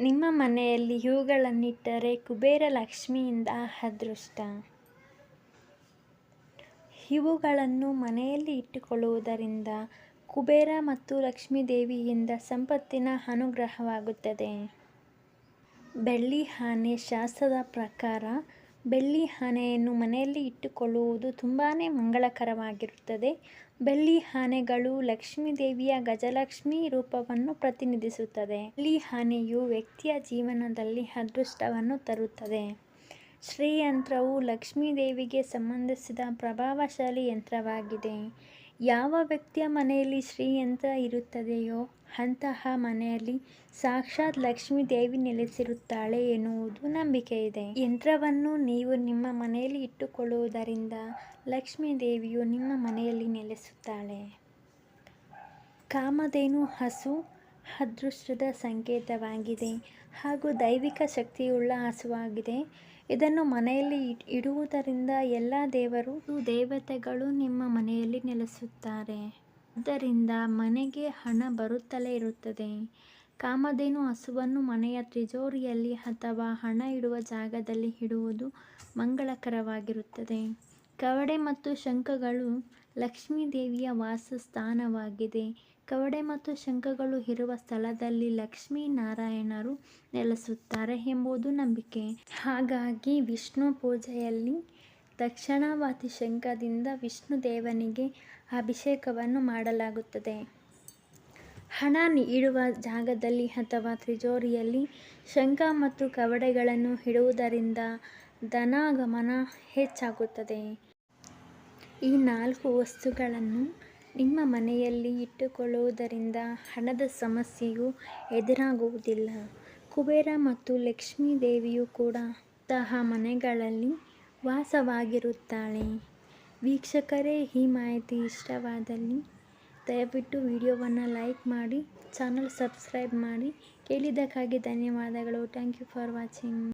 ನಿಮ್ಮ ಮನೆಯಲ್ಲಿ ಇವುಗಳನ್ನಿಟ್ಟರೆ ಕುಬೇರ ಲಕ್ಷ್ಮಿಯಿಂದ ಅದೃಷ್ಟ. ಇವುಗಳನ್ನು ಮನೆಯಲ್ಲಿ ಇಟ್ಟುಕೊಳ್ಳುವುದರಿಂದ ಕುಬೇರ ಮತ್ತು ಲಕ್ಷ್ಮೀ ದೇವಿಯಿಂದ ಸಂಪತ್ತಿನ ಅನುಗ್ರಹವಾಗುತ್ತದೆ. ಬೆಳ್ಳಿ ಆನೆ. ಶಾಸ್ತ್ರದ ಪ್ರಕಾರ ಬೆಳ್ಳಿ ಆನೆಯನ್ನು ಮನೆಯಲ್ಲಿ ಇಟ್ಟುಕೊಳ್ಳುವುದು ತುಂಬಾ ಮಂಗಳಕರವಾಗಿರುತ್ತದೆ. ಬೆಳ್ಳಿ ಆನೆಗಳು ಲಕ್ಷ್ಮೀ ದೇವಿಯ ಗಜಲಕ್ಷ್ಮಿ ರೂಪವನ್ನು ಪ್ರತಿನಿಧಿಸುತ್ತದೆ. ಬೆಳ್ಳಿ ಆನೆಯು ವ್ಯಕ್ತಿಯ ಜೀವನದಲ್ಲಿ ಅದೃಷ್ಟವನ್ನು ತರುತ್ತದೆ. ಶ್ರೀಯಂತ್ರವು ಲಕ್ಷ್ಮೀ ದೇವಿಗೆ ಸಂಬಂಧಿಸಿದ ಪ್ರಭಾವಶಾಲಿ ಯಂತ್ರವಾಗಿದೆ. ಯಾವ ವ್ಯಕ್ತಿಯ ಮನೆಯಲ್ಲಿ ಶ್ರೀಯಂತ್ರ ಇರುತ್ತದೆಯೋ ಅಂತಹ ಮನೆಯಲ್ಲಿ ಸಾಕ್ಷಾತ್ ಲಕ್ಷ್ಮೀ ದೇವಿ ನೆಲೆಸಿರುತ್ತಾಳೆ ಎನ್ನುವುದು ನಂಬಿಕೆ ಇದೆ. ಯಂತ್ರವನ್ನು ನೀವು ನಿಮ್ಮ ಮನೆಯಲ್ಲಿ ಇಟ್ಟುಕೊಳ್ಳುವುದರಿಂದ ಲಕ್ಷ್ಮೀ ದೇವಿಯು ನಿಮ್ಮ ಮನೆಯಲ್ಲಿ ನೆಲೆಸುತ್ತಾಳೆ. ಕಾಮಧೇನು ಹಸು ಅದೃಷ್ಟದ ಸಂಕೇತವಾಗಿದೆ ಹಾಗೂ ದೈವಿಕ ಶಕ್ತಿಯುಳ್ಳ ಹಸುವಾಗಿದೆ. ಇದನ್ನು ಮನೆಯಲ್ಲಿ ಇಡುವುದರಿಂದ ಎಲ್ಲ ದೇವರು ದೇವತೆಗಳು ನಿಮ್ಮ ಮನೆಯಲ್ಲಿ ನೆಲೆಸುತ್ತಾರೆ. ಆದ್ದರಿಂದ ಮನೆಗೆ ಹಣ ಬರುತ್ತಲೇ ಇರುತ್ತದೆ. ಕಾಮಧೇನು ಹಸುವನ್ನು ಮನೆಯ ತಿಜೋರಿಯಲ್ಲಿ ಅಥವಾ ಹಣ ಇಡುವ ಜಾಗದಲ್ಲಿ ಇಡುವುದು ಮಂಗಳಕರವಾಗಿರುತ್ತದೆ. ಕವಡೆ ಮತ್ತು ಶಂಖಗಳು ಲಕ್ಷ್ಮೀ ದೇವಿಯ ವಾಸಸ್ಥಾನವಾಗಿದೆ. ಕವಡೆ ಮತ್ತು ಶಂಖಗಳು ಇರುವ ಸ್ಥಳದಲ್ಲಿ ಲಕ್ಷ್ಮೀ ನಾರಾಯಣರು ನೆಲೆಸುತ್ತಾರೆ ಎಂಬುದು ನಂಬಿಕೆ. ಹಾಗಾಗಿ ವಿಷ್ಣು ಪೂಜೆಯಲ್ಲಿ ದಕ್ಷಿಣಾವರ್ತಿ ಶಂಖದಿಂದ ವಿಷ್ಣು ದೇವನಿಗೆ ಅಭಿಷೇಕವನ್ನು ಮಾಡಲಾಗುತ್ತದೆ. ಹಣ ಇಡುವ ಜಾಗದಲ್ಲಿ ಅಥವಾ ತಿಜೋರಿಯಲ್ಲಿ ಶಂಖ ಮತ್ತು ಕವಡೆಗಳನ್ನು ಇಡುವುದರಿಂದ ಧನಾಗಮನ ಹೆಚ್ಚಾಗುತ್ತದೆ. ಈ 4 ವಸ್ತುಗಳನ್ನು ನಿಮ್ಮ ಮನೆಯಲ್ಲಿ ಇಟ್ಟುಕೊಳ್ಳುವುದರಿಂದ ಹಣದ ಸಮಸ್ಯೆಯು ಎದುರಾಗುವುದಿಲ್ಲ. ಕುಬೇರ ಮತ್ತು ಲಕ್ಷ್ಮೀ ದೇವಿಯು ಕೂಡ ಅಂತಹ ಮನೆಗಳಲ್ಲಿ ವಾಸವಾಗಿರುತ್ತಾಳೆ. ವೀಕ್ಷಕರೇ, ಈ ಮಾಹಿತಿ ಇಷ್ಟವಾದಲ್ಲಿ ದಯವಿಟ್ಟು ವಿಡಿಯೋವನ್ನು ಲೈಕ್ ಮಾಡಿ, ಚಾನಲ್ ಸಬ್ಸ್ಕ್ರೈಬ್ ಮಾಡಿ. ಕೇಳಿದ್ದಕ್ಕಾಗಿ ಧನ್ಯವಾದಗಳು. Thank you for watching.